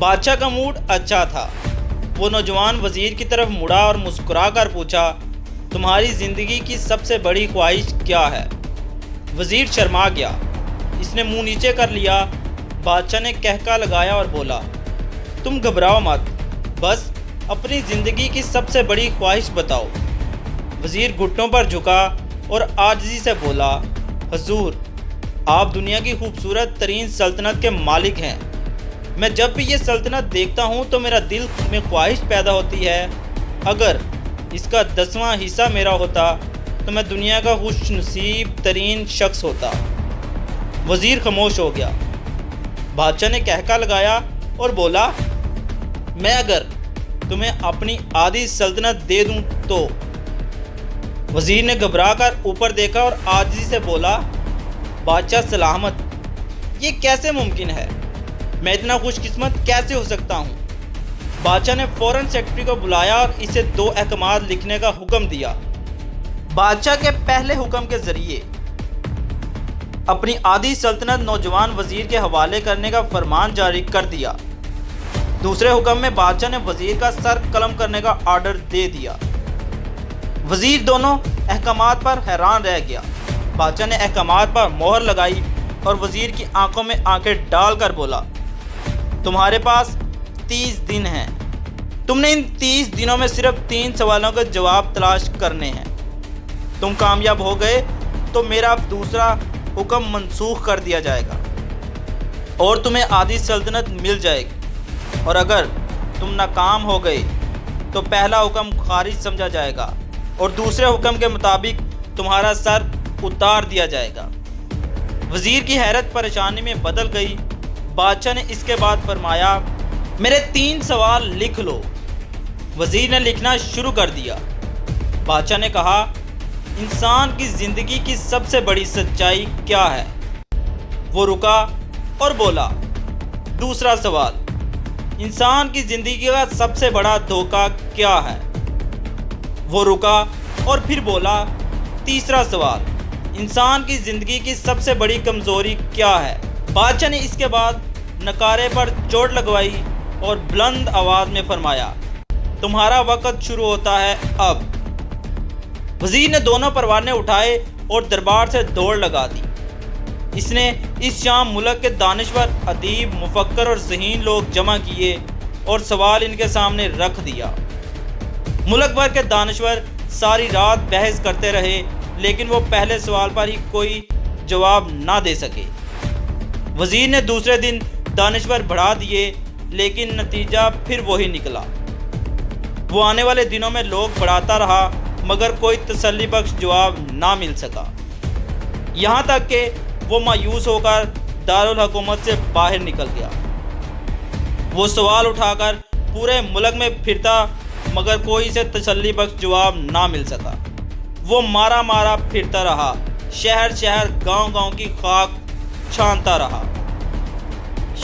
بادشاہ کا موڈ اچھا تھا۔ وہ نوجوان وزیر کی طرف مڑا اور مسکرا کر پوچھا، تمہاری زندگی کی سب سے بڑی خواہش کیا ہے؟ وزیر شرما گیا، اس نے منہ نیچے کر لیا۔ بادشاہ نے کہکا لگایا اور بولا، تم گھبراؤ مت، بس اپنی زندگی کی سب سے بڑی خواہش بتاؤ۔ وزیر گھٹنوں پر جھکا اور عاجزی سے بولا، حضور، آپ دنیا کی خوبصورت ترین سلطنت کے مالک ہیں۔ میں جب بھی یہ سلطنت دیکھتا ہوں تو میرا دل میں خواہش پیدا ہوتی ہے، اگر اس کا 10واں حصہ میرا ہوتا تو میں دنیا کا خوش نصیب ترین شخص ہوتا۔ وزیر خاموش ہو گیا۔ بادشاہ نے کہکا لگایا اور بولا، میں اگر تمہیں اپنی آدھی سلطنت دے دوں تو؟ وزیر نے گھبرا کر اوپر دیکھا اور عاجزی سے بولا، بادشاہ سلامت، یہ کیسے ممکن ہے؟ میں اتنا خوش قسمت کیسے ہو سکتا ہوں؟ بادشاہ نے فوراً سیکرٹری کو بلایا اور اسے 2 احکامات لکھنے کا حکم دیا۔ بادشاہ کے پہلے حکم کے ذریعے اپنی آدھی سلطنت نوجوان وزیر کے حوالے کرنے کا فرمان جاری کر دیا۔ دوسرے حکم میں بادشاہ نے وزیر کا سر قلم کرنے کا آرڈر دے دیا۔ وزیر دونوں احکامات پر حیران رہ گیا۔ بادشاہ نے احکامات پر مہر لگائی اور وزیر کی آنکھوں میں آنکھیں ڈال کر بولا، تمہارے پاس 30 دن ہیں۔ تم نے ان 30 دنوں میں صرف 3 سوالوں کے جواب تلاش کرنے ہیں۔ تم کامیاب ہو گئے تو میرا دوسرا حکم منسوخ کر دیا جائے گا اور تمہیں آدھی سلطنت مل جائے گی، اور اگر تم ناکام ہو گئے تو پہلا حکم خارج سمجھا جائے گا اور دوسرے حکم کے مطابق تمہارا سر اتار دیا جائے گا۔ وزیر کی حیرت پریشانی میں بدل گئی۔ بادشاہ نے اس کے بعد فرمایا، میرے 3 سوال لکھ لو۔ وزیر نے لکھنا شروع کر دیا۔ بادشاہ نے کہا، انسان کی زندگی کی سب سے بڑی سچائی کیا ہے؟ وہ رکا اور بولا، دوسرا سوال، انسان کی زندگی کا سب سے بڑا دھوکہ کیا ہے؟ وہ رکا اور پھر بولا، تیسرا سوال، انسان کی زندگی کی سب سے بڑی کمزوری کیا ہے؟ بادشاہ نے اس کے بعد نکارے پر چوٹ لگوائی اور بلند آواز میں فرمایا، تمہارا وقت شروع ہوتا ہے اب۔ وزیر نے دونوں پروانے اٹھائے اور دربار سے دوڑ لگا دی۔ اس نے اس شام ملک کے دانشور، ادیب، مفکر اور ذہین لوگ جمع کیے اور سوال ان کے سامنے رکھ دیا۔ ملک بھر کے دانشور ساری رات بحث کرتے رہے، لیکن وہ پہلے سوال پر ہی کوئی جواب نہ دے سکے۔ وزیر نے دوسرے دن دانشور بڑھا دیے، لیکن نتیجہ پھر وہی نکلا۔ وہ آنے والے دنوں میں لوگ بڑھاتا رہا، مگر کوئی تسلی بخش جواب نہ مل سکا، یہاں تک کہ وہ مایوس ہو کر دارالحکومت سے باہر نکل گیا۔ وہ سوال اٹھا کر پورے ملک میں پھرتا، مگر کوئی سے تسلی بخش جواب نہ مل سکا۔ وہ مارا مارا پھرتا رہا، شہر شہر، گاؤں گاؤں کی خاک چھانتا رہا۔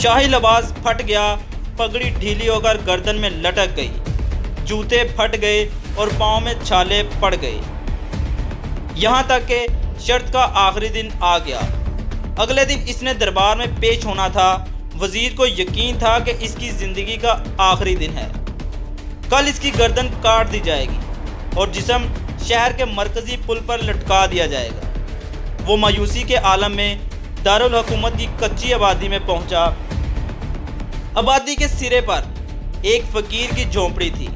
شاہی لباس پھٹ گیا، پگڑی ڈھیلی ہو کر گردن میں لٹک گئی، جوتے پھٹ گئے اور پاؤں میں چھالے پڑ گئے، یہاں تک کہ شرط کا آخری دن آ گیا۔ اگلے دن اس نے دربار میں پیش ہونا تھا۔ وزیر کو یقین تھا کہ اس کی زندگی کا آخری دن ہے، کل اس کی گردن کاٹ دی جائے گی اور جسم شہر کے مرکزی پل پر لٹکا دیا جائے گا۔ وہ مایوسی کے عالم میں دارالحکومت کی کچی آبادی میں پہنچا۔ آبادی کے سرے پر ایک فقیر کی جھونپڑی تھی۔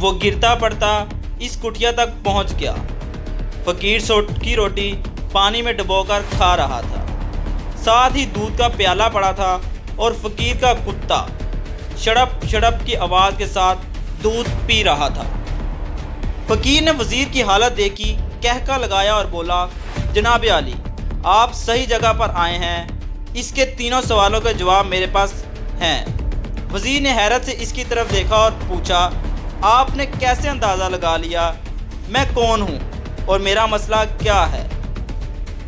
وہ گرتا پڑتا اس کٹیا تک پہنچ گیا۔ فقیر سوٹ کی روٹی پانی میں ڈبو کر کھا رہا تھا، ساتھ ہی دودھ کا پیالہ پڑا تھا اور فقیر کا کتا شڑپ شڑپ کی آواز کے ساتھ دودھ پی رہا تھا۔ فقیر نے وزیر کی حالت دیکھی، کہکا لگایا اور بولا، جناب عالی، آپ صحیح جگہ پر آئے ہیں، اس کے 3 سوالوں کے جواب میرے پاس ہیں۔ وزیر نے حیرت سے اس کی طرف دیکھا اور پوچھا، آپ نے کیسے اندازہ لگا لیا میں کون ہوں اور میرا مسئلہ کیا ہے؟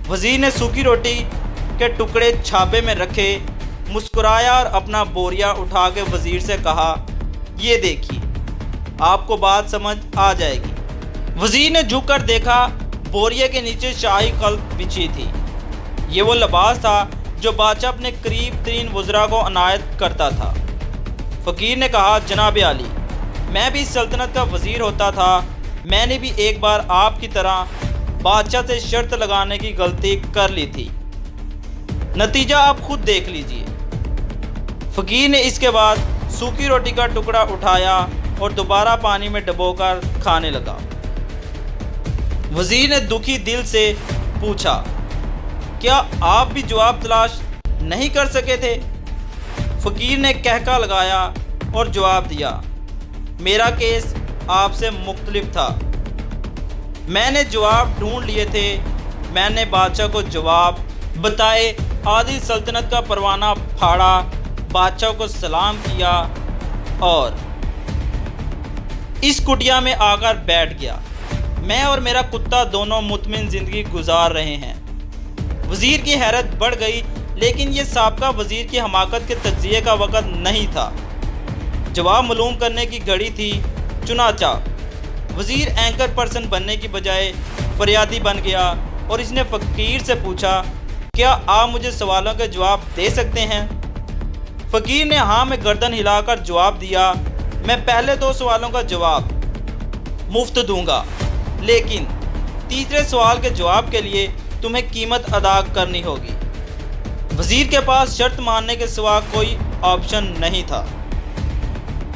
وزیر نے سوکھی روٹی کے ٹکڑے چھابے میں رکھے، مسکرایا اور اپنا بوریا اٹھا کے وزیر سے کہا، یہ دیکھیے، آپ کو بات سمجھ آ جائے گی۔ وزیر نے جھک کر دیکھا، بوریے کے نیچے شاہی خلط بچھی تھی۔ یہ وہ لباس تھا جو بادشاہ اپنے قریب ترین وزراء کو عنایت کرتا تھا۔ فقیر نے کہا جناب عالی، میں بھی سلطنت کا وزیر ہوتا تھا، میں نے بھی ایک بار آپ کی طرح بادشاہ سے شرط لگانے کی غلطی کر لی تھی، نتیجہ آپ خود دیکھ لیجئے۔ فقیر نے اس کے بعد سوکھی روٹی کا ٹکڑا اٹھایا اور دوبارہ پانی میں ڈبو کر کھانے لگا۔ وزیر نے دکھی دل سے پوچھا، کیا آپ بھی جواب تلاش نہیں کر سکے تھے؟ فقیر نے کہکا لگایا اور جواب دیا، میرا کیس آپ سے مختلف تھا، میں نے جواب ڈھونڈ لیے تھے، میں نے بادشاہ کو جواب بتائے آدھی سلطنت کا پروانہ پھاڑا، بادشاہ کو سلام کیا اور اس کٹیا میں آ کر بیٹھ گیا۔ میں اور میرا کتا دونوں مطمئن زندگی گزار رہے ہیں۔ وزیر کی حیرت بڑھ گئی، لیکن یہ سابقہ وزیر کی حماقت کے تجزیے کا وقت نہیں تھا، جواب معلوم کرنے کی گھڑی تھی۔ چنانچہ وزیر اینکر پرسن بننے کی بجائے فریادی بن گیا اور اس نے فقیر سے پوچھا، کیا آپ مجھے سوالوں کے جواب دے سکتے ہیں؟ فقیر نے ہاں میں گردن ہلا کر جواب دیا، میں پہلے 2 سوالوں کا جواب مفت دوں گا، لیکن تیسرے سوال کے جواب کے لیے تمہیں قیمت ادا کرنی ہوگی۔ وزیر کے پاس شرط ماننے کے سوا کوئی آپشن نہیں تھا،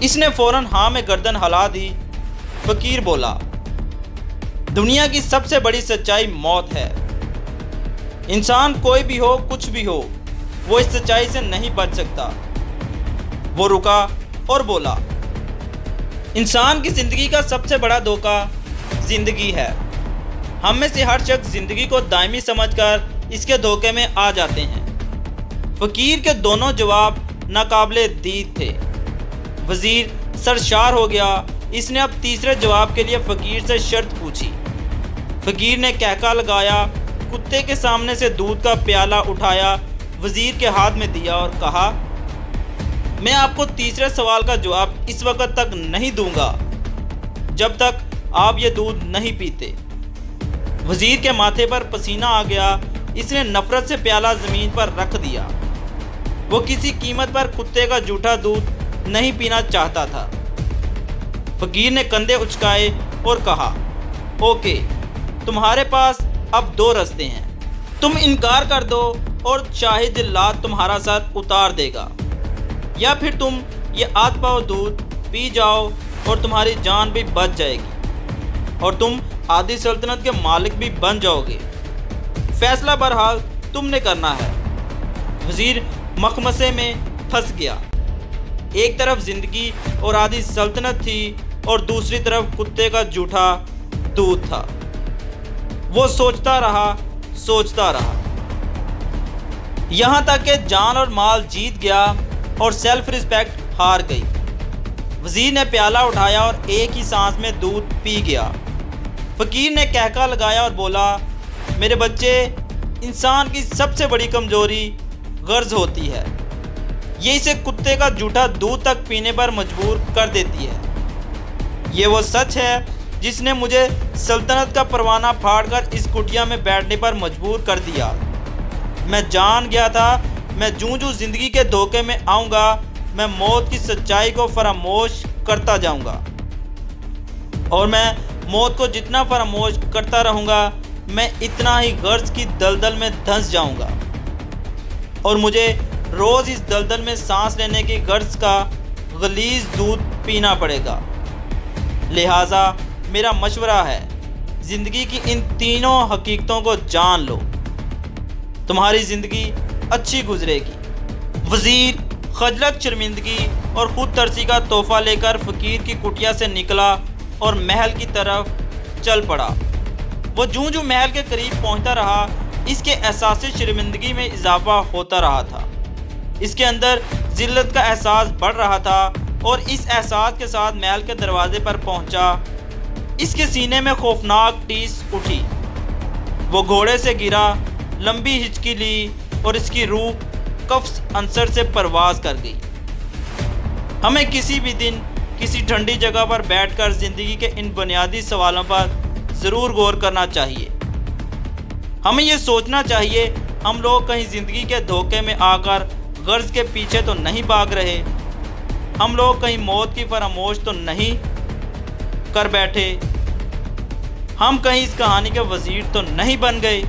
اس نے فوراً ہاں میں گردن ہلا دی۔ فقیر بولا، دنیا کی سب سے بڑی سچائی موت ہے، انسان کوئی بھی ہو کچھ بھی ہو، وہ اس سچائی سے نہیں بچ سکتا۔ وہ رکا اور بولا، انسان کی زندگی کا سب سے بڑا دھوکہ زندگی ہے، ہم میں سے ہر شخص زندگی کو دائمی سمجھ کر اس کے دھوکے میں آ جاتے ہیں۔ فقیر کے دونوں جواب ناقابل دید تھے۔ وزیر سرشار ہو گیا، اس نے اب تیسرے جواب کے لیے فقیر سے شرط پوچھی۔ فقیر نے کہکا لگایا، کتے کے سامنے سے دودھ کا پیالہ اٹھایا، وزیر کے ہاتھ میں دیا اور کہا، میں آپ کو تیسرے سوال کا جواب اس وقت تک نہیں دوں گا جب تک آپ یہ دودھ نہیں پیتے۔ وزیر کے ماتھے پر پسینہ آ گیا، اس نے نفرت سے پیالہ زمین پر رکھ دیا۔ وہ کسی قیمت پر کتے کا جھوٹا دودھ نہیں پینا چاہتا تھا۔ فقیر نے کندھے اچکائے اور کہا، اوکے، تمہارے پاس اب 2 راستے ہیں، تم انکار کر دو اور شاہد جلاد تمہارا سر اتار دے گا، یا پھر تم یہ آدھ پاؤ دودھ پی جاؤ اور تمہاری جان بھی بچ جائے گی اور تم آدھی سلطنت کے مالک بھی بن جاؤ گے، فیصلہ بہرحال تم نے کرنا ہے۔ وزیر مخمصے میں پھنس گیا، ایک طرف زندگی اور آدھی سلطنت تھی اور دوسری طرف کتے کا جھوٹا دودھ تھا۔ وہ سوچتا رہا یہاں تک کہ جان اور مال جیت گیا اور سیلف رسپیکٹ ہار گئی۔ وزیر نے پیالہ اٹھایا اور ایک ہی سانس میں دودھ پی گیا۔ فقیر نے کہکا لگایا اور بولا، میرے بچے، انسان کی سب سے بڑی کمزوری غرض ہوتی ہے، یہ اسے کتے کا جھوٹا دودھ تک پینے پر مجبور کر دیتی ہے۔ یہ وہ سچ ہے جس نے مجھے سلطنت کا پروانہ پھاڑ کر اس کٹیا میں بیٹھنے پر مجبور کر دیا۔ میں جان گیا تھا میں جوں زندگی کے دھوکے میں آؤں گا، میں موت کی سچائی کو فراموش کرتا جاؤں گا، اور میں موت کو جتنا فراموش کرتا رہوں گا، میں اتنا ہی غرض کی دلدل میں دھنس جاؤں گا، اور مجھے روز اس دلدل میں سانس لینے کی غرض کا غلیظ دودھ پینا پڑے گا۔ لہٰذا میرا مشورہ ہے، زندگی کی ان تینوں حقیقتوں کو جان لو، تمہاری زندگی اچھی گزرے گی۔ وزیر خجلت، شرمندگی اور خود ترسی کا تحفہ لے کر فقیر کی کٹیا سے نکلا اور محل کی طرف چل پڑا۔ وہ جوں محل کے قریب پہنچتا رہا، اس کے احساس شرمندگی میں اضافہ ہوتا رہا تھا، اس کے اندر ذلت کا احساس بڑھ رہا تھا، اور اس احساس کے ساتھ محل کے دروازے پر پہنچا، اس کے سینے میں خوفناک ٹیس اٹھی۔ وہ گھوڑے سے گرا، لمبی ہچکی لی اور اس کی روح قفس عنصر سے پرواز کر گئی۔ ہمیں کسی بھی دن کسی ٹھنڈی جگہ پر بیٹھ کر زندگی کے ان بنیادی سوالوں پر ضرور غور کرنا چاہیے۔ ہمیں یہ سوچنا چاہیے، ہم لوگ کہیں زندگی کے دھوکے میں آ کر غرض کے پیچھے تو نہیں بھاگ رہے، ہم لوگ کہیں موت کی فراموش تو نہیں کر بیٹھے؟ ہم کہیں اس کہانی کے وزیر تو نہیں بن گئے؟